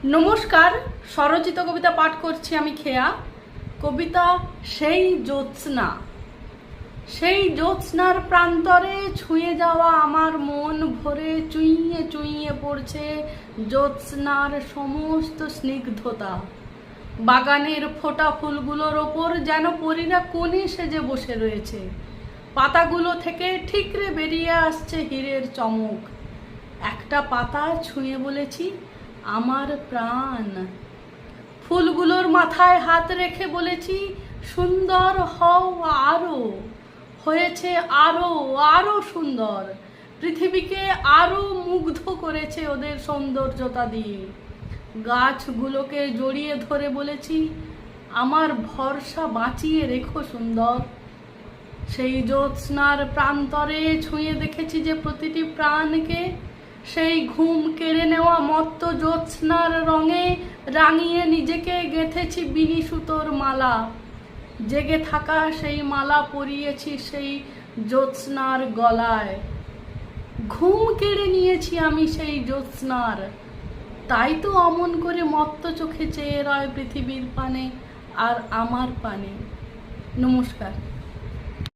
নমস্কার, স্বরচিত কবিতা পাঠ করছি আমি খেয়া। কবিতা সেই জ্যোৎস্না। সেই জ্যোৎস্নার প্রান্তরে ছুঁয়ে যাওয়া আমার মন ভরে চুইয়ে চুইয়ে পড়ছে জ্যোৎস্নার সমস্ত স্নিগ্ধতা। বাগানের ফোটা ফুলগুলোর ওপর যেন পরীরা কোণে সেজে বসে রয়েছে। পাতাগুলো থেকে ঠিকরে বেরিয়ে আসছে হীরের চমক। একটা পাতা ছুঁয়ে বলেছি, আমার প্রাণ। ফুলগুলোর মাথায় হাত রেখে বলেছি, সুন্দর হও আরো। হয়েছে আরো আরো সুন্দর। পৃথিবীকে আরো মুগ্ধ করেছে ওদের সৌন্দর্যতা দিয়ে। গাছগুলোকে জড়িয়ে ধরে বলেছি, আমার ভরসা বাঁচিয়ে রেখো সুন্দর। সেই জ্যোৎস্নার প্রান্তরে ছুঁয়ে দেখেছি যে প্রতিটি প্রাণকে সেই ঘুম কেড়ে নেওয়া মত্ত জ্যোৎস্নার রঙে রাঙিয়ে নিজেকে গেঁথেছি বিনি সুতোর মালা। জেগে থাকা সেই মালা পরিয়েছি সেই জ্যোৎস্নার গলায়। ঘুম কেড়ে নিয়েছি আমি সেই জ্যোৎস্নার। তাই তো অমন করে মত্ত চোখে চেয়ে রয় পৃথিবীর পানে আর আমার পানে। নমস্কার।